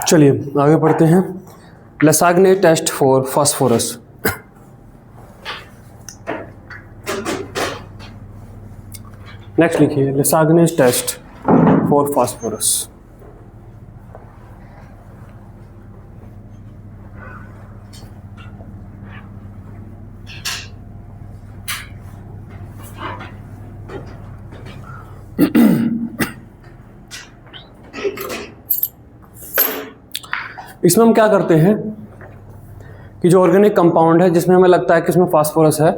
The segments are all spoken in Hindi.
चलिए आगे बढ़ते हैं। लसाग्ने टेस्ट फॉर फास्फोरस। नेक्स्ट लिखिए लसाग्ने टेस्ट फॉर फास्फोरस। इसमें हम क्या करते हैं कि जो ऑर्गेनिक कंपाउंड है जिसमें हमें लगता है कि इसमें फास्फोरस है,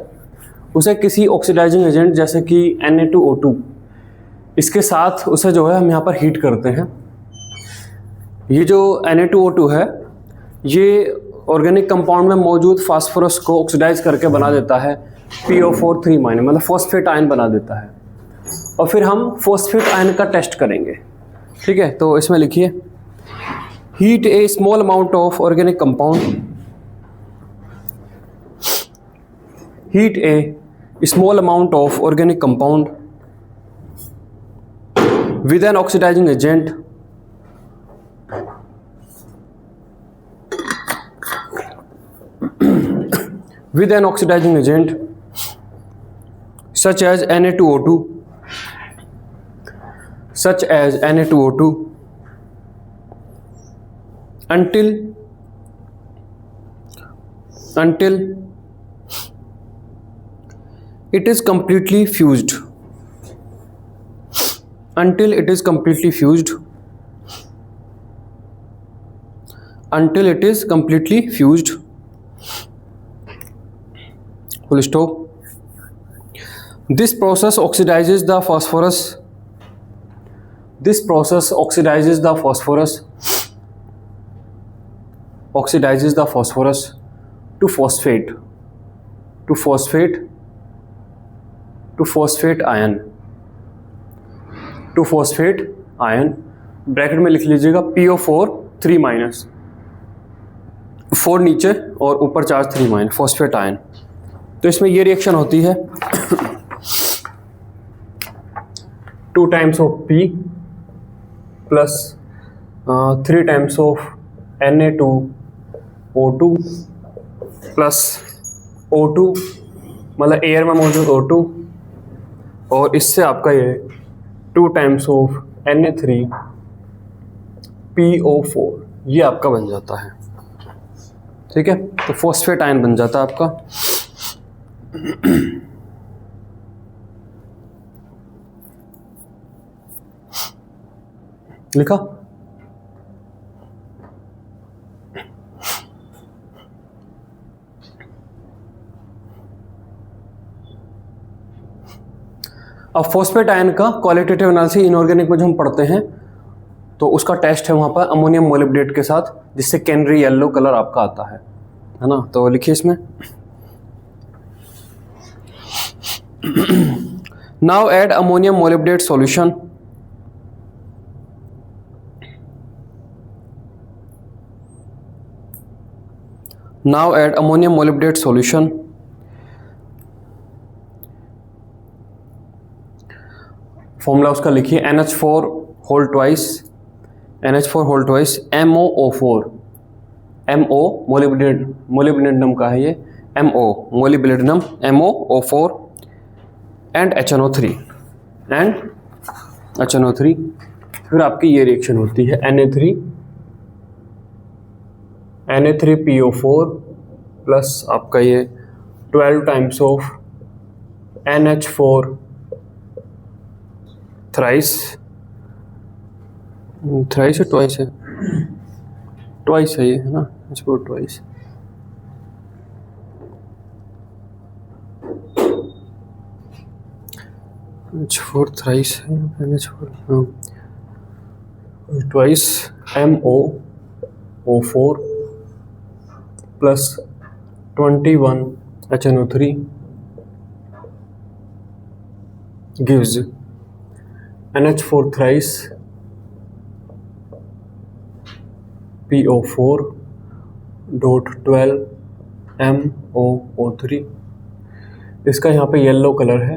उसे किसी ऑक्सीडाइजिंग एजेंट जैसे कि Na2O2 इसके साथ उसे जो है हम यहाँ पर हीट करते हैं। ये जो Na2O2 है ये ऑर्गेनिक कंपाउंड में मौजूद फास्फोरस को ऑक्सीडाइज करके बना देता है PO4 3- मतलब फॉस्फेट आयन बना देता है। और फिर हम फॉस्फेट आयन का टेस्ट करेंगे। ठीक है, तो इसमें लिखिए heat A small amount of organic compound, heat A small amount of organic compound with an oxidizing agent such as Na2O2 until it is completely fused. Until it is completely fused. Full stop. This process oxidizes the phosphorus. To phosphate ion. Bracket में लिख लीजिएगा PO4 3-, 4 नीचे और ऊपर चार्ज 3-, फॉस्फेट आयन। तो इसमें ये रिएक्शन होती है 2 times of P plus 3 times of Na2O2 plus O2 मतलब एयर में मौजूद O2 और इससे आपका ये 2 times of Na3PO4 ये आपका बन जाता है। ठीक है, तो फॉस्फेट आयन बन जाता है आपका। लिखा। अब फॉस्फेट आयन का क्वालिटेटिव एनालिसिस इनऑर्गेनिक में जो हम पढ़ते हैं तो उसका टेस्ट है वहाँ पर अमोनियम मोलिब्डेट के साथ, जिससे कैनरी येलो कलर आपका आता है ना। तो लिखिए इसमें now add ammonium molybdate solution. Now add ammonium molybdate solution. Formula उसका लिखिए NH4 whole twice MOO4 MO molybdenum का है ये MO molybdenum MOO4 and HNO3 फिर आपकी ये रिएक्शन होती है Na3PO4 प्लस आपका ये 12 times of NH4 थ्राइस है ट्वाइस है ये है ना, NH4 ट्वाइस। NH4 थ्राइस है NH4 twice MOO4 plus 21 HNO3 gives NH4 thrice PO4 dot 12 MOO3। इसका यहाँ पे येलो कलर है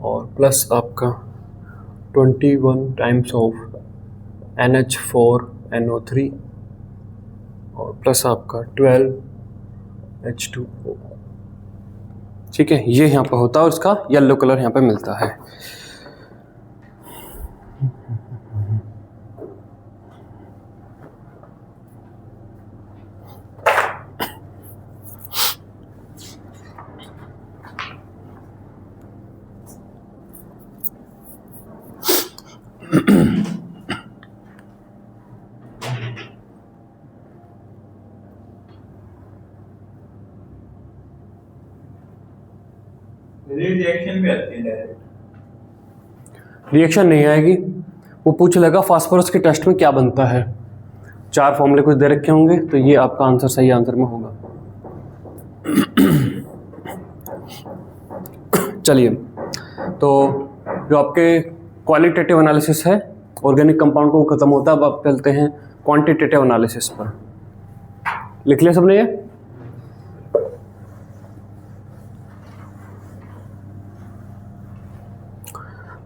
और प्लस आपका 21 times of NH4NO3 और प्लस आपका 12H2O। ठीक है, ये यहाँ पर होता है और इसका येलो कलर यहाँ पे मिलता है। रिएक्शन भी आती है डायरेक्ट? रिएक्शन नहीं आएगी, वो पूछ लेगा फास्फोरस के टेस्ट में क्या बनता है। 4 फॉर्मूले कुछ दे रखे होंगे, तो ये आपका आंसर सही आंसर में होगा। चलिए, तो जो आपके क्वालिटेटिव एनालिसिस है ऑर्गेनिक कंपाउंड को खत्म होता है, अब आप चलते हैं क्वांटिटेटिव एनालिसिस पर। लिख लिया सबने ये?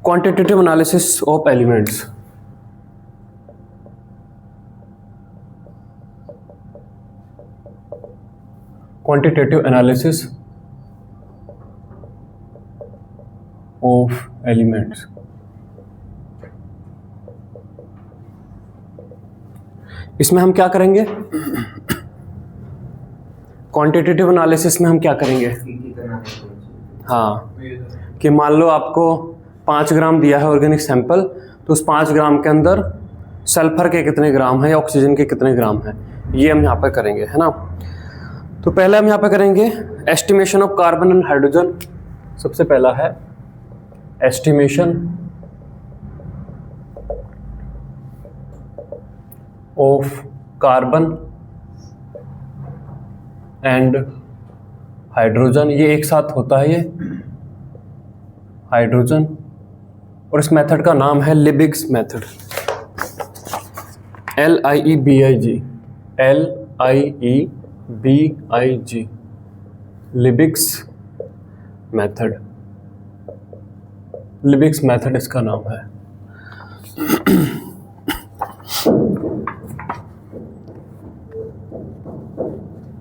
Quantitative analysis of elements. Quantitative analysis of elements. इसमें हम क्या करेंगे? क्वांटिटेटिव एनालिसिस में हम क्या करेंगे? हाँ, कि मान लो आपको 5 ग्राम दिया है ऑर्गेनिक सैंपल, तो उस 5 ग्राम के अंदर सल्फर के कितने ग्राम है या ऑक्सीजन के कितने ग्राम है, ये हम यहाँ पर करेंगे, है ना। तो पहले हम यहाँ पे करेंगे estimation of carbon and hydrogen. सबसे पहला है estimation of carbon and hydrogen. ये एक साथ होता है, ये हाइड्रोजन, और इस मेथड का नाम है Liebig's method. LIEBIG Liebig's method. Liebig's method इसका नाम है।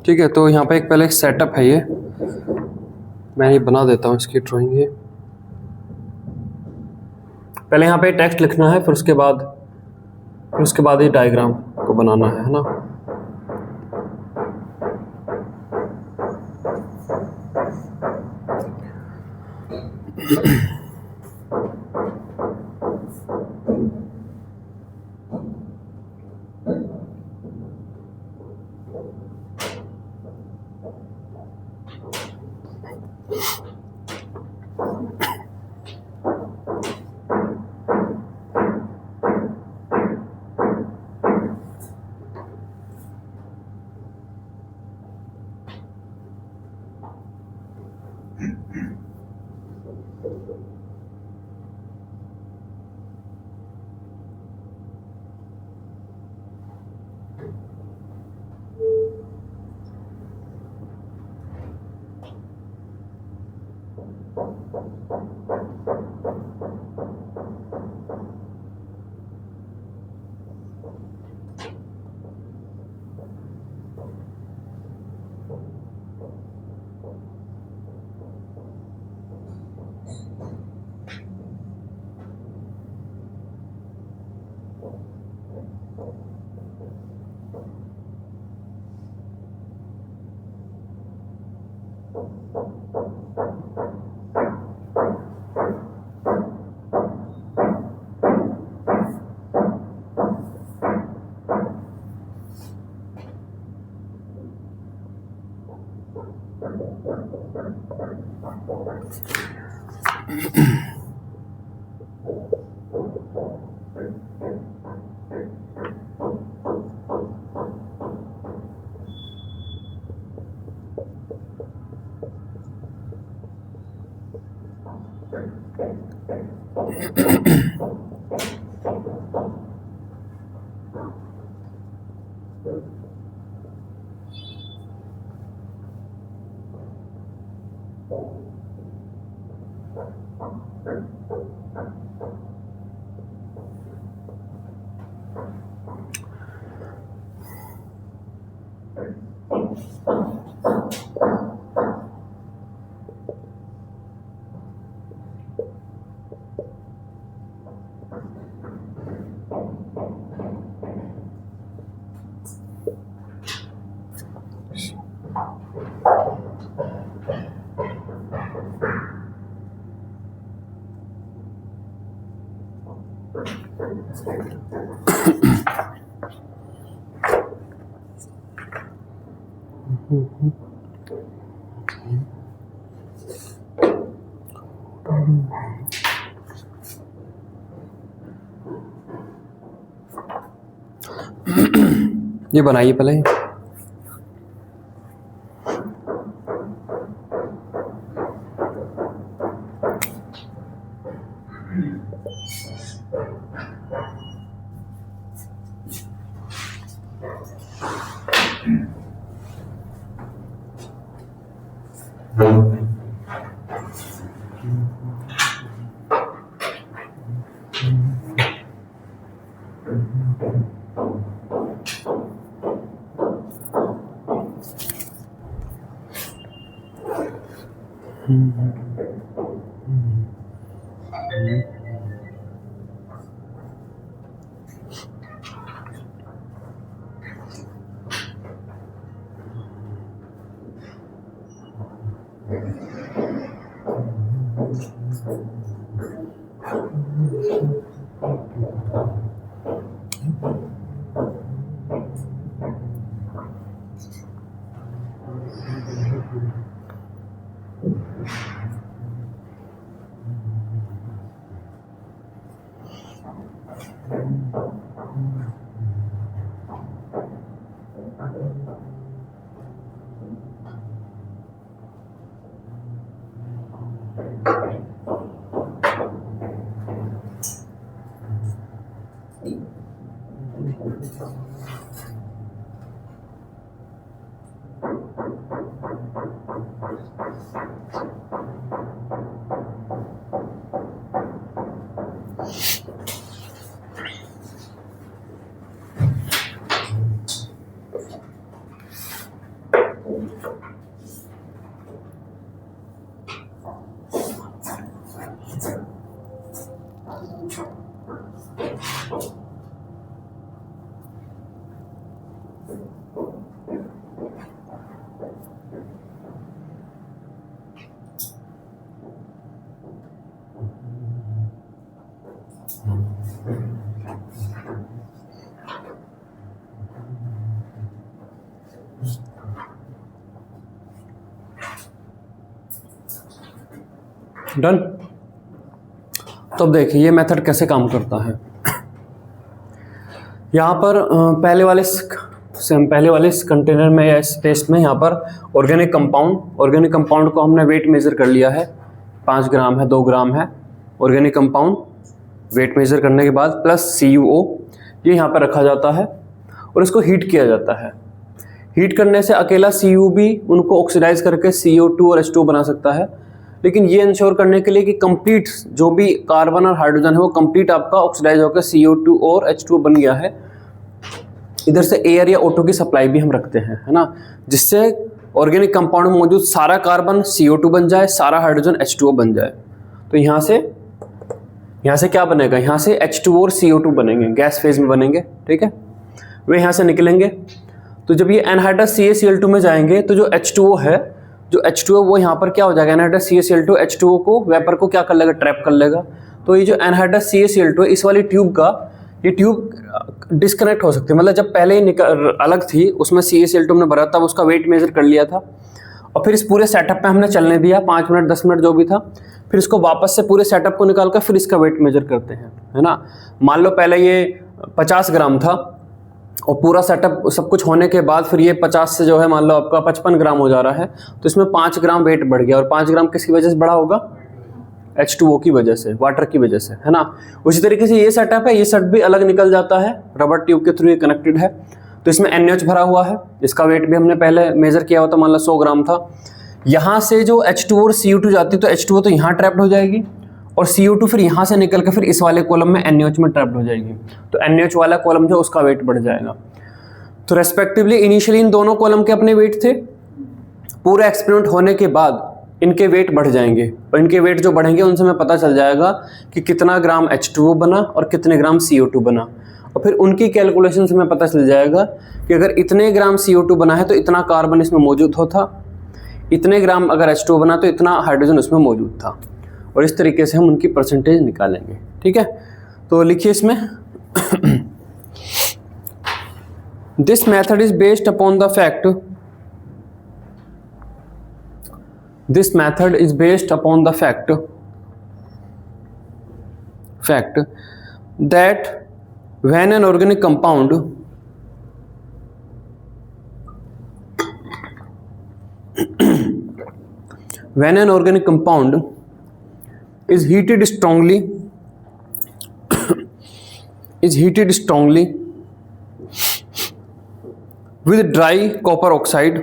ठीक है, तो यहाँ पे एक पहले एक सेटअप है, ये मैं ये बना देता हूँ इसकी ड्राइंग। ये पहले यहाँ पे टेक्स्ट लिखना है, फिर उसके बाद ये डायग्राम को बनाना है ना। ये बनाइए पहले। डन। तो अब देखिए ये मेथड कैसे काम करता है। यहाँ पर पहले वाले इस कंटेनर में या इस टेस्ट में यहाँ पर ऑर्गेनिक कंपाउंड को हमने वेट मेज़र कर लिया है, 5 ग्राम है, 2 ग्राम है। ऑर्गेनिक कंपाउंड वेट मेज़र करने के बाद प्लस CuO ये यहाँ पर रखा जाता है और इसको हीट किया जाता है। हीट करने से अकेला Cu भी उनको ऑक्सीडाइज करके CO2 और H2O बना सकता है, लेकिन ये इंश्योर करने के लिए कि कंप्लीट जो भी कार्बन और हाइड्रोजन है वो कंप्लीट आपका ऑक्सीडाइज होकर CO2 और H2O बन गया है। इधर से एयर या O2 की सप्लाई भी हम रखते हैं, है ना, जिससे ऑर्गेनिक कंपाउंड में मौजूद सारा कार्बन CO2 बन जाए, सारा हाइड्रोजन H2O बन जाए। तो यहाँ से क्या बनेगा, यहाँ से H2O और CO2 बनेंगे, गैस फेज में बनेंगे, ठीक है। वे यहाँ से निकलेंगे, तो जब ये एनहाइड्रस CaCl2 में जाएंगे तो जो H2O वो यहाँ पर क्या हो जाएगा, एनहाइड्रस CaCl2 H2O को वेपर को क्या कर लेगा, ट्रैप कर लेगा। तो ये जो एनहाइड्रस CaCl2 है, इस वाली ये ट्यूब डिस्कनेक्ट हो सकती है, मतलब जब पहले ही अलग थी उसमें CaCl2 हमने भरा तब उसका वेट मेजर कर लिया था और फिर इस पूरे सेटअप पे हमने चलने दिया 5 मिनट 10 मिनट जो भी था, फिर इसको वापस से पूरे सेटअप को निकाल कर फिर इसका वेट मेजर करते हैं, है ना। मान लो पहले ये 50 ग्राम था और पूरा सेटअप सब कुछ होने के बाद फिर ये 50 से जो है मान लो आपका 55 ग्राम हो जा रहा है, तो इसमें 5 ग्राम वेट बढ़ गया और 5 ग्राम किसकी वजह से बढ़ा होगा, H2O की वजह से, वाटर की वजह से, है ना। उसी तरीके से ये सेटअप है, ये सेट भी अलग निकल जाता है, रबर ट्यूब के थ्रू ये कनेक्टेड है। तो इसमें NaOH भरा हुआ है, इसका वेट भी हमने पहले मेजर किया हुआ था, मान लो 100 ग्राम था। यहाँ से जो H2O और CO2 जाती है तो H2O तो यहाँ ट्रैप्ड हो जाएगी और CO2 फिर यहाँ से निकल कर फिर इस वाले कॉलम में NaOH में ट्रैप्ड हो जाएगी, तो NaOH वाला कॉलम जो उसका वेट बढ़ जाएगा। तो रेस्पेक्टिवली इनिशियली इन दोनों कॉलम के अपने वेट थे, पूरा एक्सपेरिमेंट होने के बाद इनके वेट बढ़ जाएंगे और इनके वेट जो बढ़ेंगे उनसे हमें पता चल जाएगा कि कितना ग्राम H2O बना और कितने ग्राम CO2 बना, और फिर उनकी कैलकुलेशन से हमें पता चल जाएगा कि अगर इतने ग्राम CO2 बना है तो इतना कार्बन इसमें मौजूद होता, इतने ग्राम अगर H2O बना तो इतना हाइड्रोजन उसमें मौजूद था, और इस तरीके से हम उनकी परसेंटेज निकालेंगे, ठीक है। तो लिखिए इसमें this method is based upon the fact, this method is based upon the fact that when an organic compound is heated strongly with dry copper oxide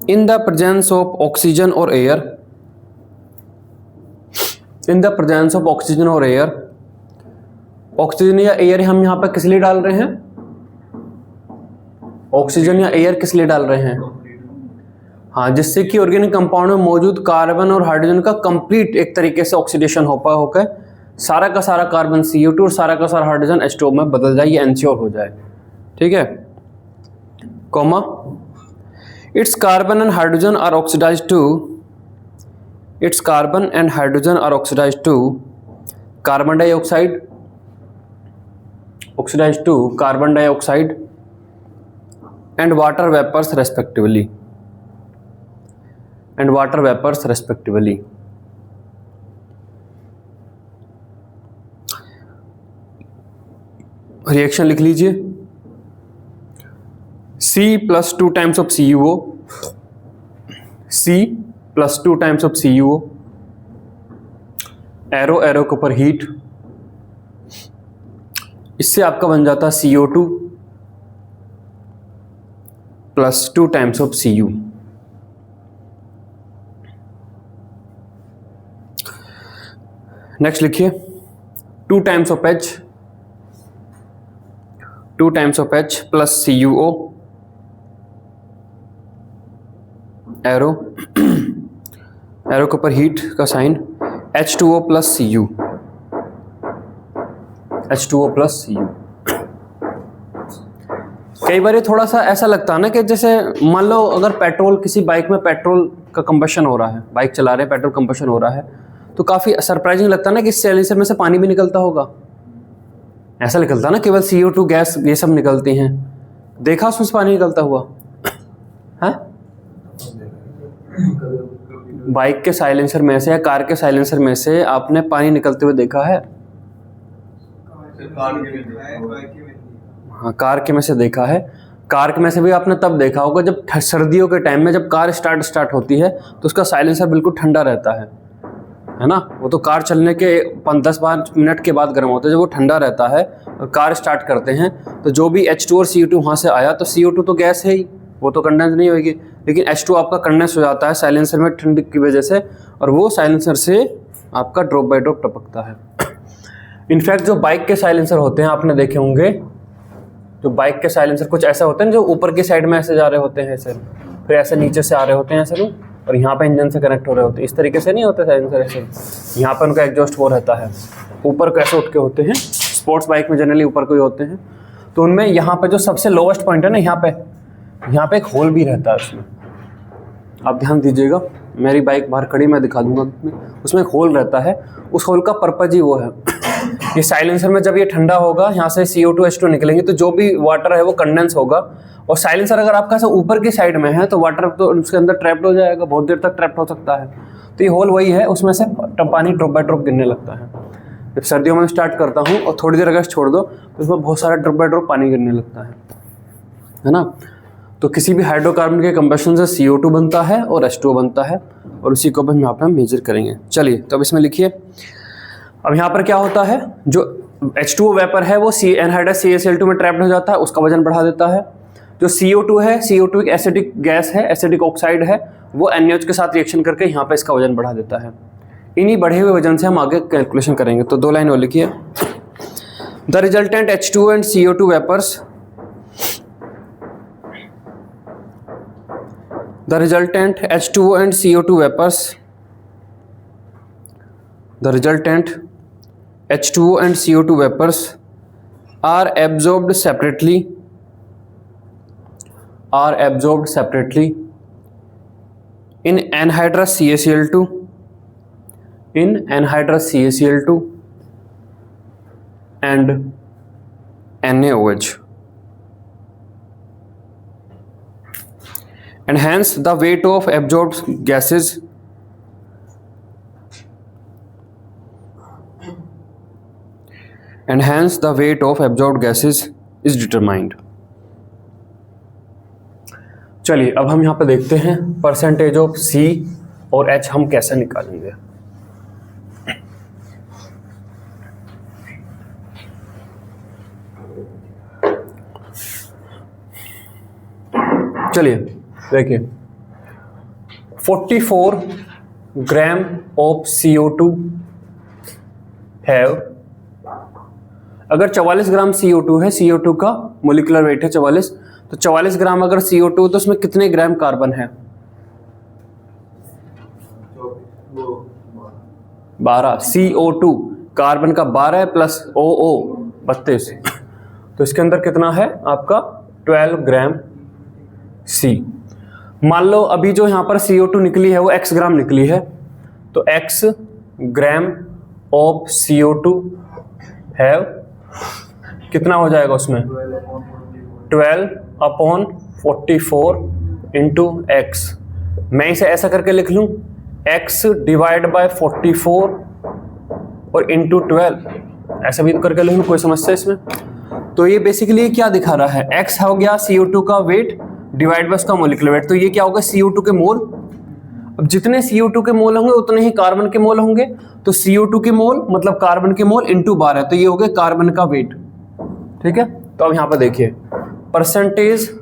in the presence of oxygen or air, oxygen या एयर हम यहाँ पर किस लिए डाल रहे हैं? ऑक्सीजन या एयर किस लिए डाल रहे हैं? हाँ, जिससे कि ऑर्गेनिक कंपाउंड में मौजूद कार्बन और हाइड्रोजन का कंप्लीट एक तरीके से ऑक्सीडेशन होकर सारा का सारा कार्बन CO2 और सारा का सारा हाइड्रोजन H2O में बदल जाए, ये एंश्योर हो जाए। ठीक है, comma, its carbon and hydrogen are oxidized to carbon dioxide and water vapors respectively, reaction लिख लीजिए, C plus 2 times of CuO, C plus 2 times of CuO, arrow के ऊपर हीट, इससे आपका बन जाता है CO2 plus 2 times of Cu। Next लिखिए 2 times of H plus CuO, arrow के ऊपर हीट का साइन, H2O plus Cu, कई बार थोड़ा सा ऐसा लगता है ना कि जैसे मान लो अगर पेट्रोल, किसी बाइक में पेट्रोल का कंबशन हो रहा है, बाइक चला रहे हैं, पेट्रोल कंबशन हो रहा है, तो काफ़ी सरप्राइजिंग लगता है ना कि इस साइलेंसर में से पानी भी निकलता होगा। ऐसा निकलता है ना, केवल CO2 गैस ये सब निकलती हैं, देखा उसमें से पानी निकलता हुआ है? बाइक के साइलेंसर में से या कार के साइलेंसर में से आपने पानी निकलते हुए देखा है? हाँ, कार के में से देखा है। कार के में से भी आपने तब देखा होगा जब सर्दियों के टाइम में जब कार स्टार्ट होती है तो उसका साइलेंसर बिल्कुल ठंडा रहता है ना? वो तो कार चलने के 10-12 मिनट के बाद गर्म होता है, जब वो ठंडा रहता है और कार स्टार्ट करते हैं तो जो भी H2 और CO2 वहाँ से आया, तो CO2 तो गैस है ही, वो तो कंडेंस नहीं होगी, लेकिन H2 आपका कंडेंस हो जाता है साइलेंसर में ठंड की वजह से, और वो साइलेंसर से आपका ड्रॉप बाय ड्रॉप टपकता है। इनफैक्ट जो बाइक के साइलेंसर होते हैं आपने देखे होंगे, जो बाइक के साइलेंसर कुछ ऐसे होते हैं जो ऊपर की साइड में ऐसे जा रहे होते हैं, ऐसे फिर ऐसे नीचे से आ रहे होते हैं ऐसे, और यहाँ पे इंजन से कनेक्ट हो रहे होते हैं। इस तरीके से नहीं होते साइलेंसर ऐसे, यहाँ पे उनका एग्जॉस्ट वो रहता है, ऊपर कैसे उठ के होते हैं, स्पोर्ट्स बाइक में जनरली ऊपर को ही होते हैं। तो उनमें यहाँ पे जो सबसे लोवेस्ट पॉइंट है ना, यहाँ पे एक होल भी रहता है उसमें, आप ध्यान दीजिएगा। मेरी बाइक बाहर खड़ी, मैं दिखा दूंगा, उसमें एक होल रहता है, उस होल का पर्पज ही वो है, ये साइलेंसर में जब ये ठंडा होगा, यहाँ से CO2 H2 निकलेंगे तो जो भी वाटर है वो कंडेंस होगा, और साइलेंसर अगर आपका ऐसा ऊपर की साइड में है तो वाटर तो उसके अंदर ट्रैप्ड हो जाएगा, बहुत देर तक ट्रैप्ड हो सकता है। तो ये होल वही है, उसमें से पानी ड्रॉप बाय ड्रॉप गिरने लगता है। जब सर्दियों में स्टार्ट करता हूँ और थोड़ी देर अगर छोड़ दो तो उसमें बहुत सारा ड्रॉप बाय ड्रॉप पानी गिरने लगता है ना? तो किसी भी हाइड्रोकार्बन के कंबशन से CO2 बनता है और H2O बनता है, और उसी को हम यहाँ पर मेजर करेंगे। चलिए, तो अब इसमें लिखिए, अब यहाँ पर क्या होता है, जो H2O वेपर है वो एनहाइड्रस CaCl2 में ट्रैप्ड हो जाता है, उसका वजन बढ़ा देता है। जो CO2 है, CO2 एक एसिडिक गैस है, एसिडिक ऑक्साइड है, वो NaOH के साथ रिएक्शन करके यहाँ पे इसका वजन बढ़ा देता है। इन्हीं बढ़े हुए वजन से हम आगे कैलकुलेशन करेंगे। तो 2 लाइन और लिखिए, the resultant H2O and CO2 vapours, the resultant H2O and CO2 vapors, the resultant H2O and CO2 vapors are absorbed separately in anhydrous CaCl2, in anhydrous CaCl2 and NaOH, and hence the weight of absorbed gases is determined. चलिए अब हम यहाँ पे देखते हैं परसेंटेज ऑफ C और H हम कैसे निकालेंगे. चलिए देखिए 44 ग्राम ऑफ CO2 हैव, अगर 44 ग्राम CO2 है, CO2 का मोलिकुलर वेट है 44, तो 44 ग्राम अगर CO2 तो उसमें कितने ग्राम कार्बन है? 12. CO2 कार्बन का 12 प्लस OO 32, तो इसके अंदर कितना है आपका 12 ग्राम C. मान लो अभी जो यहाँ पर CO2 निकली है वो x ग्राम निकली है, तो x ग्राम ऑफ CO2 है, कितना हो जाएगा उसमें 12/44 इंटू x. मैं इसे ऐसा करके लिख लूँ x डिवाइड बाय 44 और इंटू 12, ऐसा भी करके लिख लूँ, कोई समस्या इसमें? तो ये बेसिकली क्या दिखा रहा है, x हो गया CO2 का वेट डिवाइड बाय उसका मोलिकुलर वेट, तो ये क्या होगा CO2 के मोल. अब जितने CO2 के मोल होंगे उतने ही कार्बन के मोल होंगे, तो CO2 के मोल मतलब कार्बन के मोल इंटू 12, तो ये हो गया कार्बन का वेट. ठीक है, तो अब यहाँ पर देखिए percentage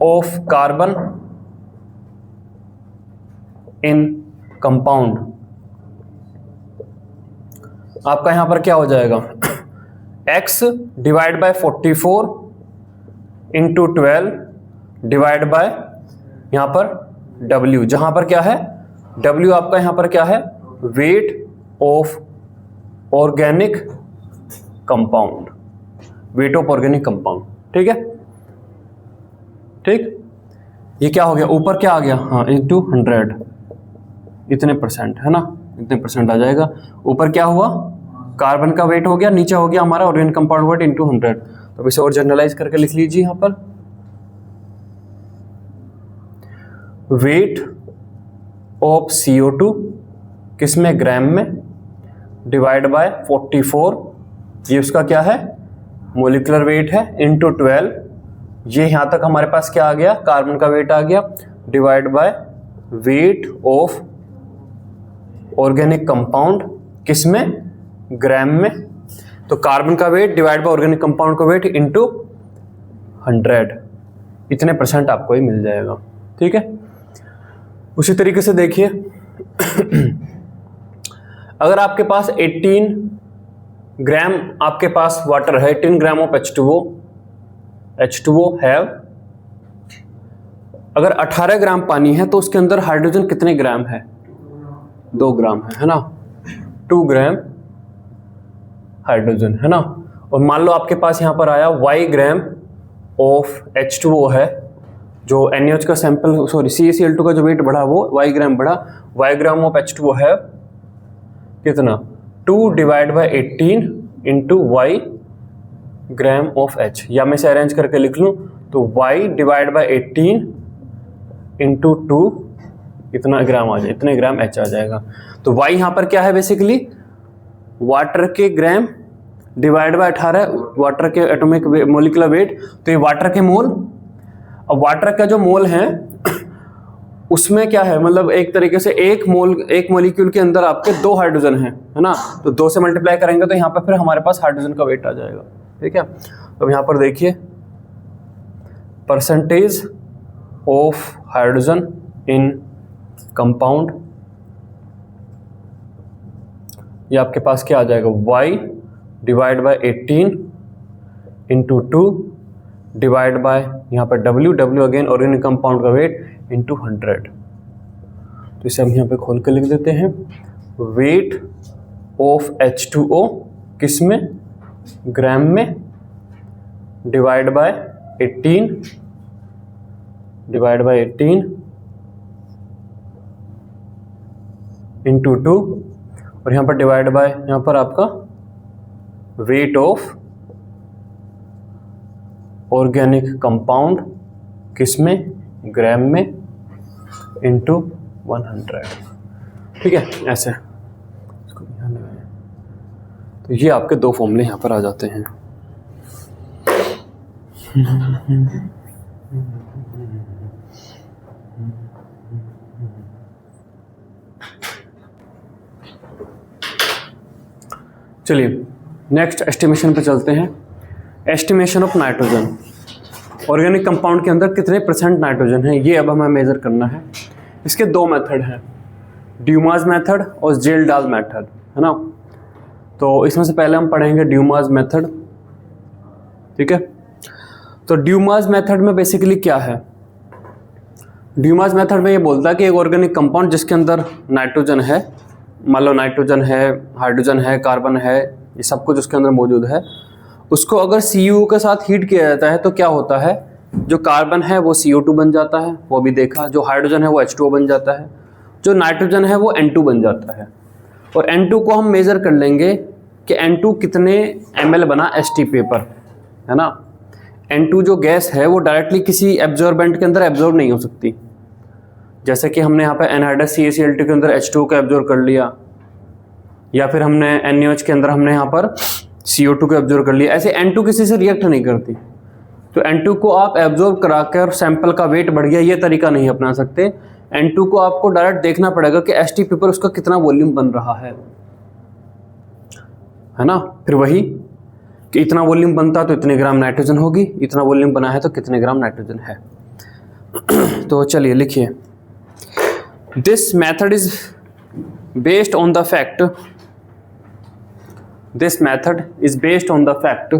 of carbon in compound, आपका यहां पर क्या हो जाएगा x divide by 44 into 12 divide by यहां पर w, जहां पर क्या है w आपका यहां पर क्या है weight of organic compound, weight of organic compound. ठीक है, ठीक, ये क्या हो गया ऊपर क्या आ गया, हाँ इंटू 100, इतने परसेंट है ना, इतने परसेंट आ जाएगा. ऊपर क्या हुआ कार्बन का वेट हो गया, नीचे हो गया हमारा ऑर्गेनिक कंपाउंड वेट इंटू 100. तो इसे और जनरलाइज करके लिख लीजिए यहाँ पर वेट ऑफ CO2 किसमें ग्राम में डिवाइड बाय 44, ये उसका क्या है मोलिकुलर वेट है, इंटू 12, ये यहां तक हमारे पास क्या आ गया कार्बन का वेट आ गया, divide by weight of organic compound किसमें ग्राम में, तो कार्बन का weight divide by organic compound का वेट इंटू 100, इतने परसेंट आपको ही मिल जाएगा. ठीक है, उसी तरीके से देखिए अगर आपके पास 18 ग्राम आपके पास वाटर है, 18 ग्राम ऑफ H2O हैव, अगर 18 ग्राम पानी है तो उसके अंदर हाइड्रोजन कितने ग्राम है 2 ग्राम है ना, 2 ग्राम हाइड्रोजन है ना. और मान लो आपके पास यहां पर आया y ग्राम ऑफ H2O है, जो NaOH का सैंपल सॉरी CaCl2 का जो वेट बढ़ा वो y ग्राम बढ़ा, y ग्राम ऑफ H2O है कितना 2 divide by 18 into y gram of H, या मैं इसे अरेंज करके लिख लूँ तो y डिवाइड बाय 18 इंटू 2 इतना ग्राम आ जाए, इतने ग्राम H आ जाएगा. तो y यहाँ पर क्या है बेसिकली वाटर के ग्राम डिवाइड बाय 18 वाटर के एटॉमिक मोलिकुलर वेट, तो ये वाटर के मोल. अब वाटर का जो मोल है उसमें क्या है मतलब एक तरीके से एक मोलिक्यूल के अंदर आपके 2 हाइड्रोजन है ना, तो 2 से मल्टीप्लाई करेंगे तो यहाँ पर फिर हमारे पास हाइड्रोजन का वेट आ जाएगा. ठीक है, तो यहाँ पर देखिए percentage of hydrogen in compound, ये आपके पास क्या आ जाएगा y divide by 18 into 2 divide by यहाँ पर w अगेन ऑर्गेनिक कंपाउंड का वेट इंटू 100. तो इसे हम यहाँ पे खोल के लिख देते हैं वेट ऑफ H2O किस में ग्राम में डिवाइड बाय 18 इंटू 2 और यहाँ पर डिवाइड बाय यहाँ पर आपका वेट ऑफ ऑर्गेनिक कंपाउंड किस में, ग्राम में, इंटू 100। ठीक है, ऐसे इसको ध्यान लगाएं। तो ये आपके दो फॉर्मूले यहाँ पर आ जाते हैं। चलिए नेक्स्ट एस्टिमेशन पे चलते हैं। Estimation of nitrogen. Organic compound के अंदर कितने % नाइट्रोजन है, ये अब हमें मेजर करना है। इसके दो मेथड हैं, ड्यूमास मेथड और जेल डाल मेथड, है ना। तो इसमें से पहले हम पढ़ेंगे ड्यूमास मेथड। ठीक है, तो ड्यूमास मेथड में बेसिकली क्या है, ड्यूमास मेथड में ये बोलता है कि एक ऑर्गेनिक कंपाउंड जिसके अंदर नाइट्रोजन है, मान लो नाइट्रोजन है, हाइड्रोजन है, कार्बन है, ये सब कुछ उसके अंदर मौजूद है, उसको अगर CuO के साथ हीट किया जाता है तो क्या होता है, जो कार्बन है वो CO2 बन जाता है, वो भी देखा, जो हाइड्रोजन है वो H2O बन जाता है, जो नाइट्रोजन है वो N2 बन जाता है। और N2 को हम मेज़र कर लेंगे कि N2 कितने ml बना STP पर, है ना। N2 जो गैस है वो डायरेक्टली किसी एब्जॉर्बेंट के अंदर एब्जॉर्ब नहीं हो सकती, जैसे कि हमने यहाँ पे एनहाइड्रस CaCl2 के अंदर H2O को एब्जॉर्ब कर लिया, या फिर हमने NaOH के अंदर हमने यहाँ पर CO2 को एब्जॉर्ब कर लिया। ऐसे N2 किसी से रिएक्ट नहीं करती, तो N2 को आप एब्जॉर्ब करा कर सैंपल का वेट बढ़ गया ये तरीका नहीं अपना सकते। N2 को आपको डायरेक्ट देखना पड़ेगा कि STP पर उसका कितना वॉल्यूम बन रहा है ना। फिर वही कि इतना वॉल्यूम बनता तो इतने ग्राम नाइट्रोजन होगी, इतना वॉल्यूम बना है तो कितने ग्राम नाइट्रोजन है। तो चलिए लिखिए, this method is based on the fact, this method is based on the fact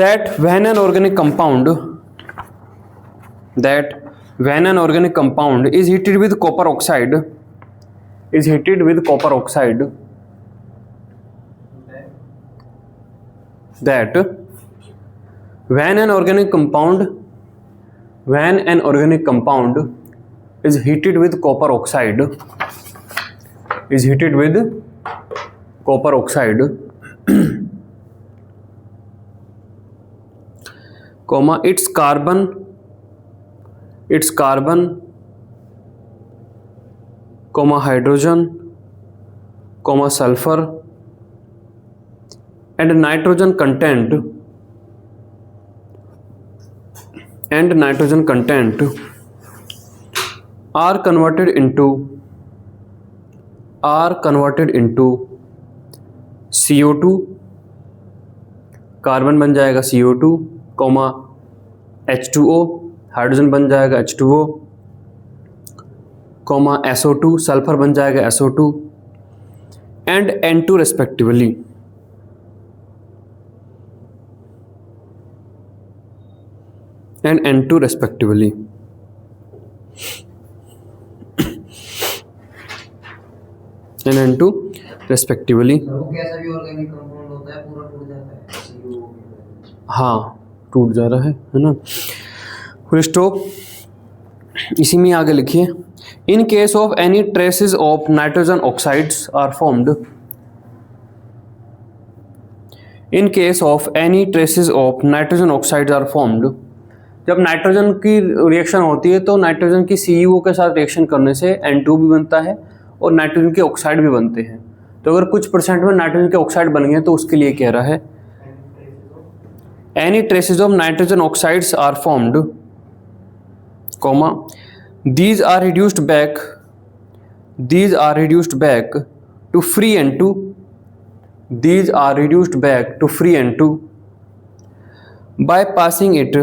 that when an organic compound is heated with copper oxide that when an organic compound is heated with copper oxide comma its carbon comma hydrogen comma sulfur and nitrogen content are converted into CO2, carbon बन जाएगा CO2, कॉमा H2O, हाइड्रोजन बन जाएगा H2O, कॉमा SO2, सल्फर बन जाएगा SO2 and N2 respectively. N2 respectively. वो कैसा भी ऑर्गेनिक कंपाउंड होता है पूरा टूट जाता है, हाँ टूट जा रहा है ना। Full stop. इसी में आगे लिखिए, in case of any traces of nitrogen oxides are formed, in case of any traces of nitrogen oxides are formed, जब नाइट्रोजन की रिएक्शन होती है तो नाइट्रोजन की CuO के साथ रिएक्शन करने से N2 भी बनता है और नाइट्रोजन के ऑक्साइड भी बनते हैं। तो अगर कुछ % में नाइट्रोजन के ऑक्साइड बन गए तो उसके लिए कह रहा है, any traces of nitrogen oxides are formed, comma these are reduced back to free N2, by passing it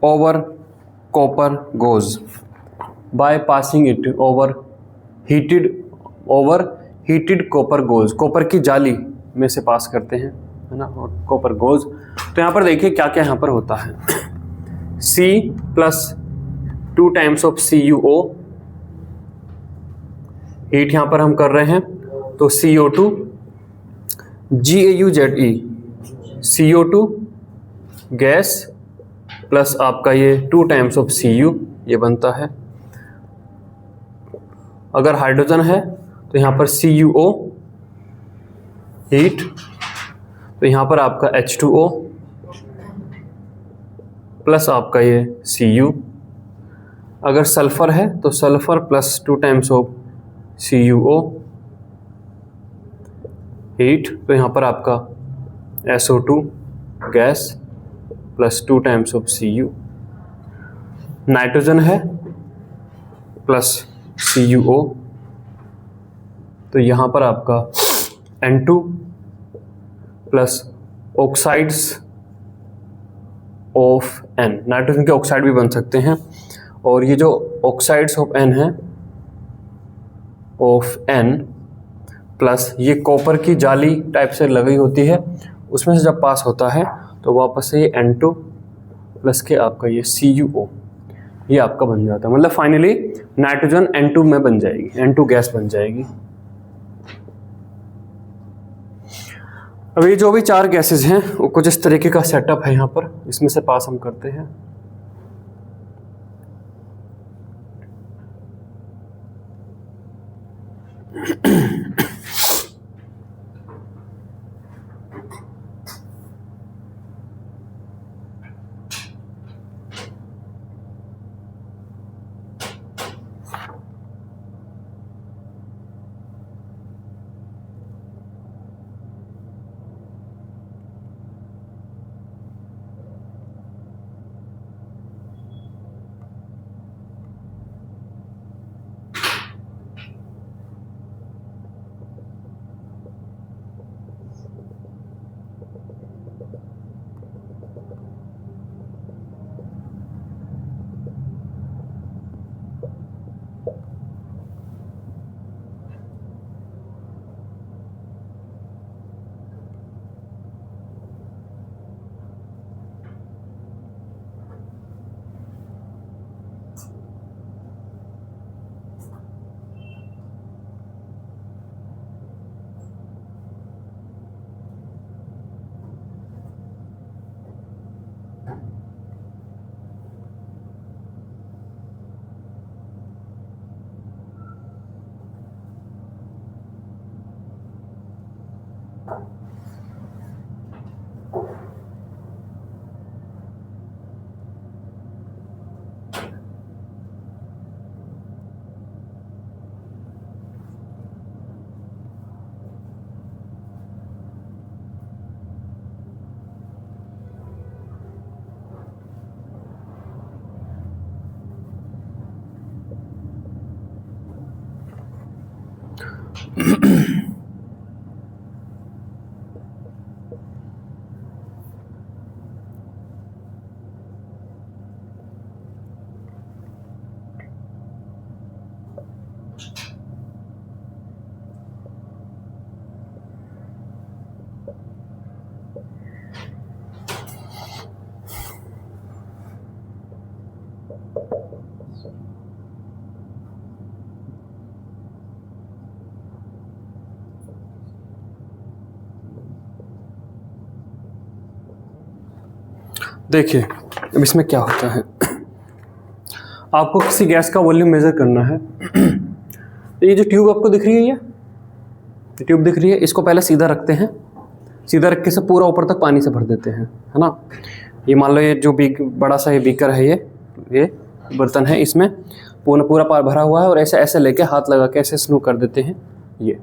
over copper gauze, heated copper gauze, copper की जाली में से पास करते हैं, है ना, और कॉपर गोज। तो यहाँ पर देखिए क्या क्या यहाँ पर होता है, C plus 2 times of CuO, heat यहाँ पर हम कर रहे हैं तो CO2, GAUZE CO2 gas plus आपका ये 2 टाइम्स ऑफ Cu ये बनता है। अगर हाइड्रोजन है तो यहाँ पर CuO हीट, तो यहाँ पर आपका H2O प्लस आपका ये Cu। अगर सल्फर है तो sulphur plus 2 times of CuO heat, तो यहाँ पर आपका SO2 gas plus 2 times of Cu। Nitrogen है प्लस CuO, तो यहाँ पर आपका N2 plus oxides of N, nitrogen के ऑक्साइड भी बन सकते हैं। और ये जो ऑक्साइड्स ऑफ N है ऑफ N प्लस ये कॉपर की जाली टाइप से लगी होती है, उसमें से जब पास होता है तो वापस से ये N2 प्लस के आपका ये CuO ये आपका बन जाता है। मतलब फाइनली नाइट्रोजन N2 में बन जाएगी, N2 गैस बन जाएगी। अब ये जो भी 4 गैसेस हैं वो कुछ इस तरीके का सेटअप है यहाँ पर, इसमें से पास हम करते हैं। देखिए अब इसमें क्या होता है, आपको किसी गैस का वॉल्यूम मेज़र करना है। तो ये जो ट्यूब आपको दिख रही है, ये ट्यूब दिख रही है, इसको पहले सीधा रखते हैं। सीधा रख के से पूरा ऊपर तक पानी से भर देते हैं, है ना। ये मान लो ये जो बड़ा सा ये बीकर है, ये बर्तन है, इसमें पूरा भरा हुआ है और ऐसे ऐसे लेके हाथ लगा के ऐसे स्लो कर देते हैं ये,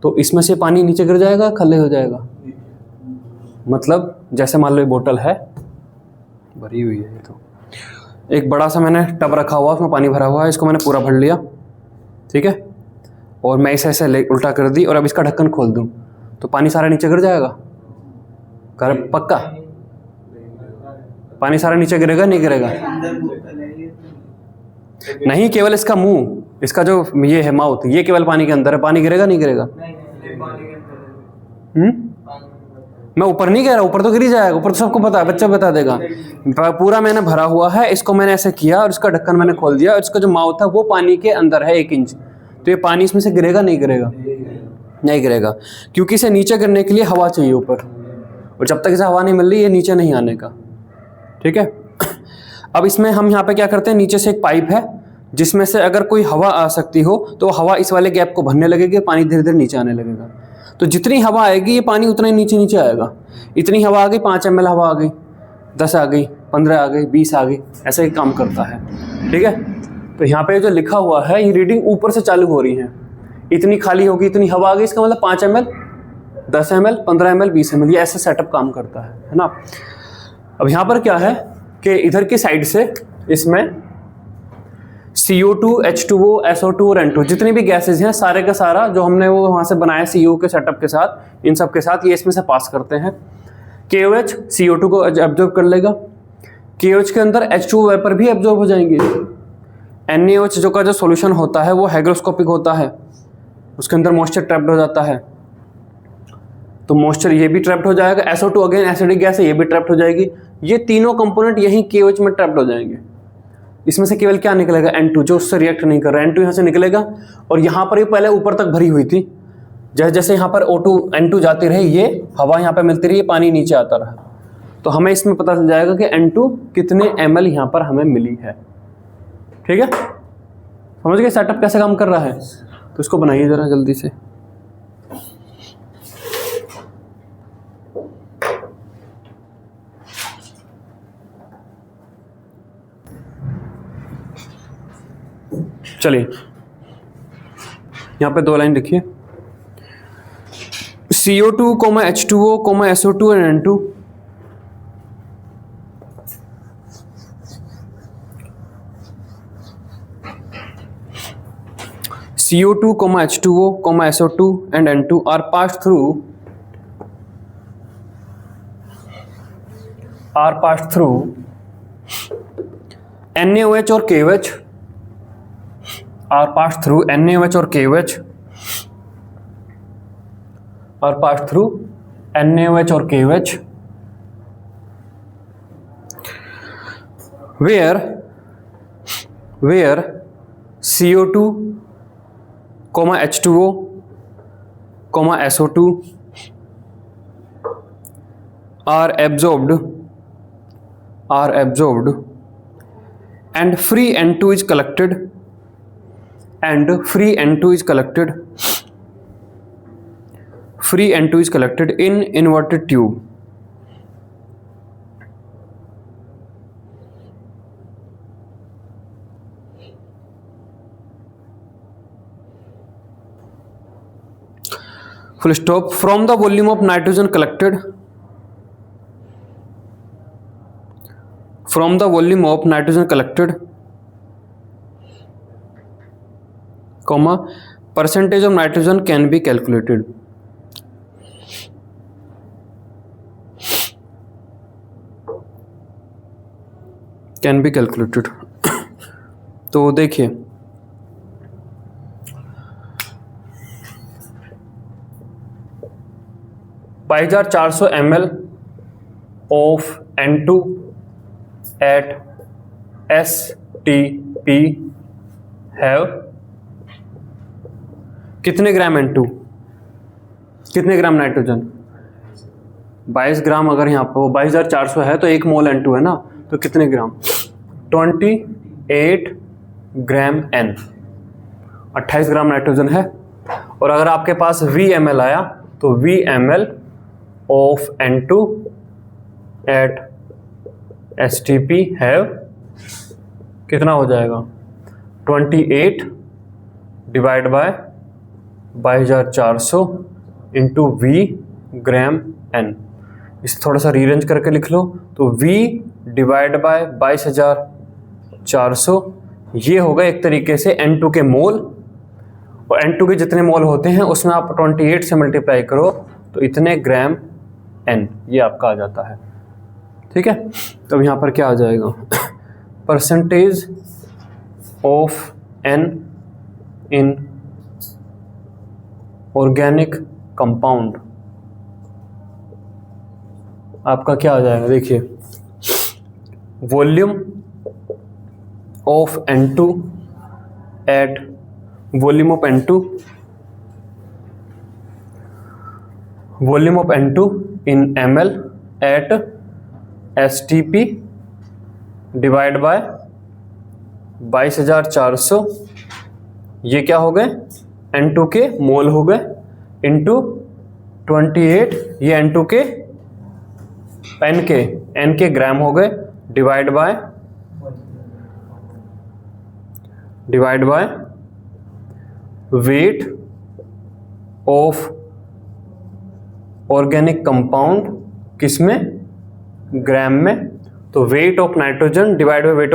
तो इसमें से पानी नीचे गिर जाएगा, खल्ले हो जाएगा। मतलब जैसे मान लो ये बोतल है भरी हुई है, ये तो एक बड़ा सा मैंने टब रखा हुआ, उसमें पानी भरा हुआ है, इसको मैंने पूरा भर लिया, ठीक है। और मैं इसे ऐसे उल्टा कर दी और अब इसका ढक्कन खोल दूं तो पानी सारा नीचे गिर जाएगा, कर पक्का पानी सारा नीचे गिरेगा, नहीं गिरेगा? नहीं, केवल इसका मुंह, इसका जो ये है माउथ, ये केवल पानी के अंदर है, पानी गिरेगा नहीं गिरेगा? मैं ऊपर नहीं कह रहा, ऊपर तो गिर ही जाएगा, ऊपर तो सबको पता है, बच्चा बता देगा। पूरा मैंने भरा हुआ है, इसको मैंने ऐसे किया और इसका ढक्कन मैंने खोल दिया और इसका जो माउथ है वो पानी के अंदर है 1 इंच, तो ये पानी इसमें से गिरेगा नहीं गिरेगा? नहीं गिरेगा, क्योंकि इसे नीचे गिरने के लिए हवा चाहिए ऊपर, और जब तक इसे हवा नहीं मिल रही ये नीचे नहीं आने का। ठीक है, अब इसमें हम यहाँ पे क्या करते हैं, नीचे से एक पाइप है जिसमें से अगर कोई हवा आ सकती हो तो हवा इस वाले गैप को भरने लगेगी, पानी धीरे धीरे नीचे आने लगेगा। तो जितनी हवा आएगी ये पानी उतना ही नीचे नीचे आएगा। इतनी हवा आ गई, 5 ml हवा आ गई, 10 आ गई, 15 आ गई, 20 आ गई, ऐसा ही काम करता है। ठीक है, तो यहाँ पे जो लिखा हुआ है ये रीडिंग ऊपर से चालू हो रही है। इतनी खाली होगी, इतनी हवा आ गई, इसका मतलब 5 ml, 10 ml, 15 ml, 20 ml, ये ऐसे सेटअप काम करता है ना। अब यहाँ पर क्या है कि इधर की साइड से इसमें CO2, H2O, SO2 और N2 जितनी भी गैसेज हैं सारे का सारा जो हमने वो वहाँ से बनाया CO के सेटअप के साथ, इन सब के साथ ये इसमें से पास करते हैं। KOH CO2 को एब्जॉर्ब कर लेगा, KOH के अंदर H2O वेपर भी एब्जॉर्ब हो जाएंगे। NaOH जो का जो सॉल्यूशन होता है वो हाइग्रोस्कोपिक होता है, उसके अंदर मॉइस्चर ट्रैप्ड हो जाता है, तो मॉइस्चर ये भी ट्रैप्ड हो जाएगा। SO2 अगेन एसिडिक गैस है, ये भी ट्रैप्ड हो जाएगी। ये तीनों कंपोनेंट यहीं KOH में ट्रैप्ड हो जाएंगे। इसमें से केवल क्या निकलेगा, N2 जो उससे रिएक्ट नहीं कर रहा है, N2 यहाँ से निकलेगा और यहाँ पर ये पहले ऊपर तक भरी हुई थी, जैसे जैसे यहाँ पर O2 N2 जाती रही, ये हवा यहाँ पे मिलती रही, पानी नीचे आता रहा, तो हमें इसमें पता चल जाएगा कि N2 कितने ml यहाँ पर हमें मिली है। ठीक है, समझ गए सेटअप कैसे काम कर रहा है। तो इसको बनाइए जरा जल्दी से। चलिए यहाँ पे 2 लाइन लिखिए, CO2, H2O, SO2 और N2 CO2, H2O, SO2 and N2 are passed through NaOH और KOH, are passed through NaOH or KOH, are passed through NaOH or KOH, where CO2, H2O, SO2 are absorbed and free N2 is collected in inverted tube. Full stop. From the volume of nitrogen collected, percentage of nitrogen can be calculated. तो देखिए बाईस 400 ml of N2 at STP have कितने ग्राम N2, कितने ग्राम नाइट्रोजन, 22 ग्राम। अगर यहाँ पर 22,400 है तो 1 मोल N2 है ना, तो कितने ग्राम, 28 ग्राम N, 28 ग्राम नाइट्रोजन है। और अगर आपके पास VML आया तो VML of N2 at STP have कितना हो जाएगा, 28 divide by 22,400 into V gram N। इसे थोड़ा सा रीअरेंज करके लिख लो, तो V डिवाइड बाय 22,400 ये होगा एक तरीके से N2 के मोल, और N2 के जितने मोल होते हैं उसमें आप 28 से मल्टीप्लाई करो तो इतने ग्राम N ये आपका आ जाता है। ठीक है, तो यहाँ पर क्या आ जाएगा, percentage of N in organic compound आपका क्या आ जाएगा, देखिए volume of N2 at volume of N2 in ml at STP divide by 22,400, ये क्या हो गए N2 के मोल हो गए, इंटू 28, ये N2 के N के ग्राम हो गए, divide by weight of organic compound, किसमें, ग्राम में। तो weight of nitrogen divide by weight